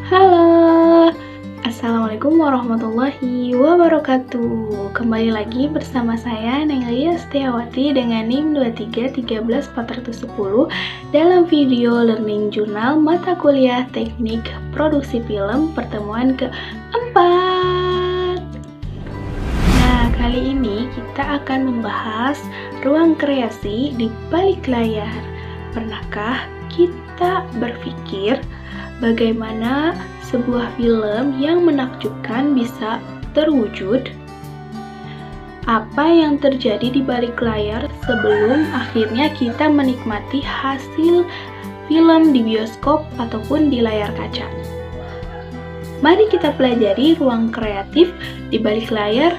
Halo, Assalamualaikum warahmatullahi wabarakatuh. Kembali lagi bersama saya Nenglia Setiawati dengan NIM 2313410 dalam video Learning Journal mata kuliah Teknik Produksi Film pertemuan keempat. Nah, kali ini kita akan membahas ruang kreasi di balik layar. Pernahkah kita berpikir bagaimana sebuah film yang menakjubkan bisa terwujud? Apa yang terjadi di balik layar sebelum akhirnya kita menikmati hasil film di bioskop ataupun di layar kaca? Mari kita pelajari ruang kreatif di balik layar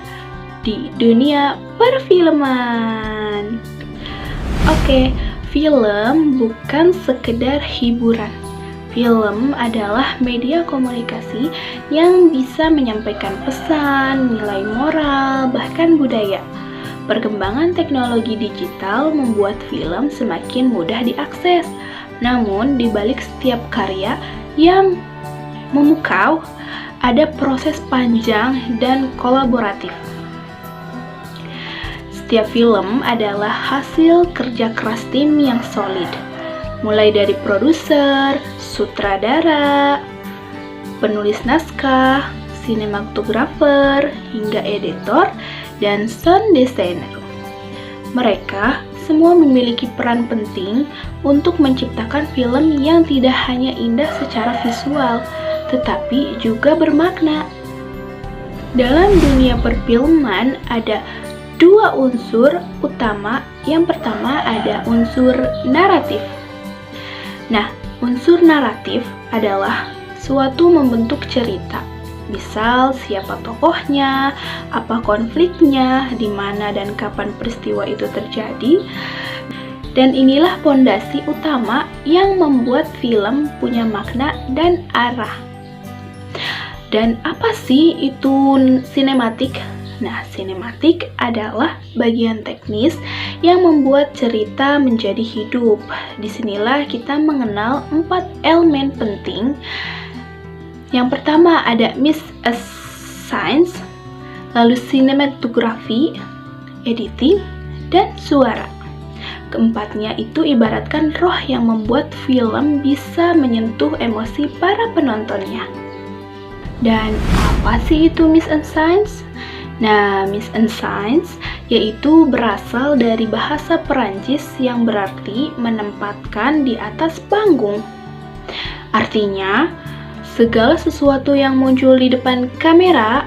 di dunia perfilman. Oke, film bukan sekedar hiburan. Film adalah media komunikasi yang bisa menyampaikan pesan, nilai moral, bahkan budaya. Perkembangan teknologi digital membuat film semakin mudah diakses. Namun, di balik setiap karya yang memukau, ada proses panjang dan kolaboratif. Setiap film adalah hasil kerja keras tim yang solid. Mulai dari produser, sutradara, penulis naskah, sinematografer, hingga editor, dan sound designer. Mereka semua memiliki peran penting untuk menciptakan film yang tidak hanya indah secara visual, tetapi juga bermakna. Dalam dunia perfilman ada dua unsur utama. Yang pertama ada unsur naratif. Nah, unsur naratif adalah suatu membentuk cerita. Misal siapa tokohnya, apa konfliknya, di mana dan kapan peristiwa itu terjadi. Dan inilah pondasi utama yang membuat film punya makna dan arah. Dan apa sih itu sinematik? Nah, sinematik adalah bagian teknis yang membuat cerita menjadi hidup. Disinilah kita mengenal 4 elemen penting. Yang pertama ada science, lalu sinematografi, editing, dan suara. Keempatnya itu ibaratkan roh yang membuat film bisa menyentuh emosi para penontonnya. Dan apa sih itu science? Nah, mise en scène yaitu berasal dari bahasa Perancis yang berarti menempatkan di atas panggung. Artinya, segala sesuatu yang muncul di depan kamera,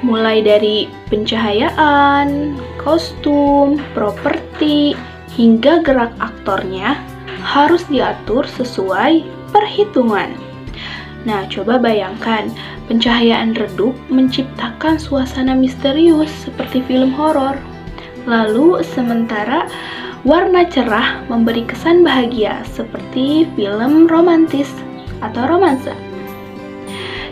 mulai dari pencahayaan, kostum, properti, hingga gerak aktornya harus diatur sesuai perhitungan. Nah, coba bayangkan, pencahayaan redup menciptakan suasana misterius seperti film horor. Lalu, sementara warna cerah memberi kesan bahagia seperti film romantis atau romansa.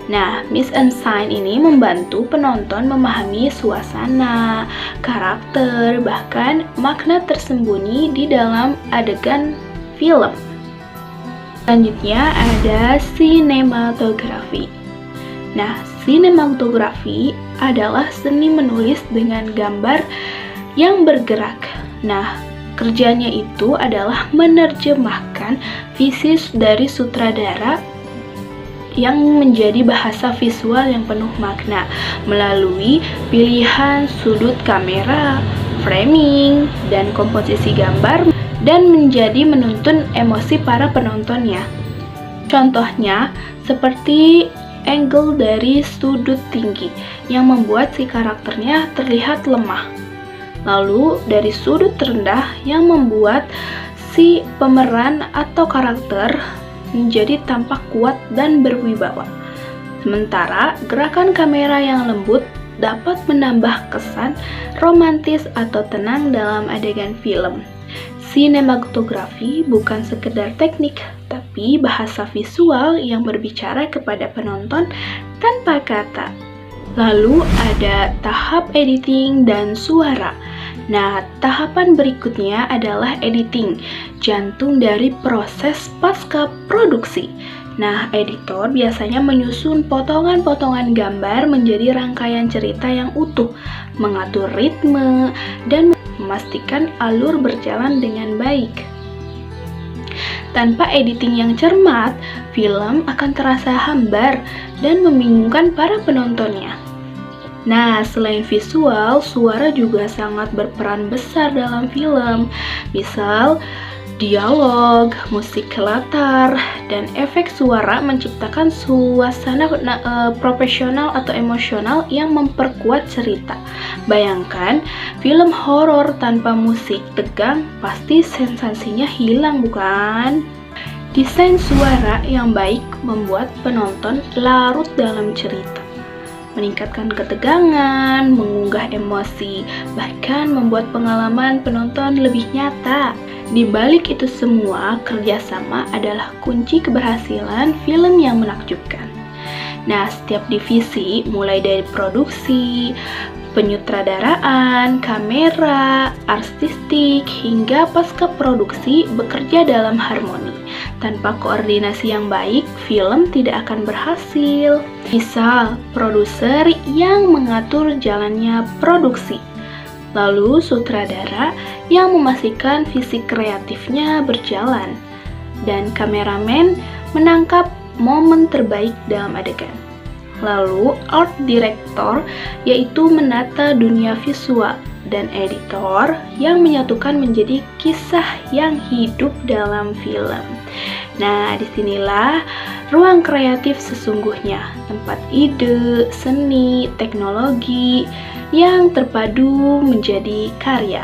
Nah, mise en scène ini membantu penonton memahami suasana, karakter, bahkan makna tersembunyi di dalam adegan film. Selanjutnya ada sinematografi. Nah, sinematografi adalah seni menulis dengan gambar yang bergerak. Nah, kerjanya itu adalah menerjemahkan visi dari sutradara yang menjadi bahasa visual yang penuh makna melalui pilihan sudut kamera, framing, dan komposisi gambar, dan menjadi menuntun emosi para penontonnya. Contohnya, seperti angle dari sudut tinggi yang membuat si karakternya terlihat lemah. Lalu, dari sudut rendah yang membuat si pemeran atau karakter menjadi tampak kuat dan berwibawa. Sementara, gerakan kamera yang lembut dapat menambah kesan romantis atau tenang dalam adegan film. Sinematografi bukan sekedar teknik, tapi bahasa visual yang berbicara kepada penonton tanpa kata. Lalu ada tahap editing dan suara. Nah, tahapan berikutnya adalah editing, jantung dari proses pasca produksi. Nah, editor biasanya menyusun potongan-potongan gambar menjadi rangkaian cerita yang utuh, mengatur ritme, dan memastikan alur berjalan dengan baik. Tanpa editing yang cermat, film akan terasa hambar dan membingungkan para penontonnya. Nah, selain visual, suara juga sangat berperan besar dalam film. Misal, dialog, musik latar, dan efek suara menciptakan suasana profesional atau emosional yang memperkuat cerita. Bayangkan, film horor tanpa musik tegang pasti sensasinya hilang, bukan? Desain suara yang baik membuat penonton larut dalam cerita, meningkatkan ketegangan, mengunggah emosi, bahkan membuat pengalaman penonton lebih nyata. Di balik itu semua, kerjasama adalah kunci keberhasilan film yang menakjubkan. Nah, setiap divisi, mulai dari produksi, penyutradaraan, kamera, artistik, hingga pasca produksi bekerja dalam harmoni. Tanpa koordinasi yang baik, film tidak akan berhasil. Misal, produser yang mengatur jalannya produksi, lalu sutradara yang memastikan visi kreatifnya berjalan, dan kameramen menangkap momen terbaik dalam adegan. Lalu art director yaitu menata dunia visual, dan editor yang menyatukan menjadi kisah yang hidup dalam film. Nah, disinilah ruang kreatif sesungguhnya, tempat ide, seni, teknologi yang terpadu menjadi karya.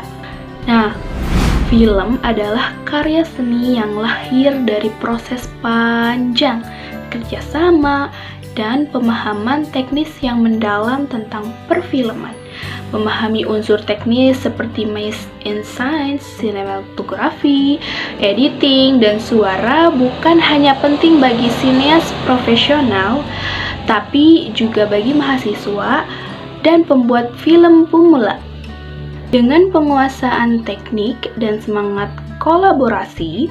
Nah, film adalah karya seni yang lahir dari proses panjang kerjasama dan pemahaman teknis yang mendalam tentang perfilman. Memahami unsur teknis seperti Math and Science, sinematografi, editing, dan suara bukan hanya penting bagi sineas profesional, tapi juga bagi mahasiswa dan pembuat film pemula. Dengan penguasaan teknik dan semangat kolaborasi,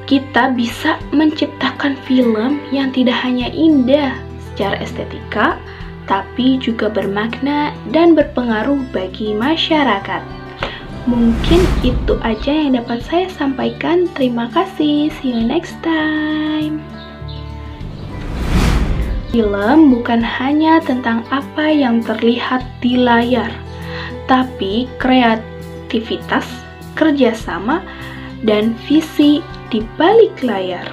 kita bisa menciptakan film yang tidak hanya indah secara estetika, tapi juga bermakna dan berpengaruh bagi masyarakat. Mungkin itu aja yang dapat saya sampaikan. Terima kasih. See you next time. Film bukan hanya tentang apa yang terlihat di layar, tapi kreativitas, kerjasama, dan visi di balik layar.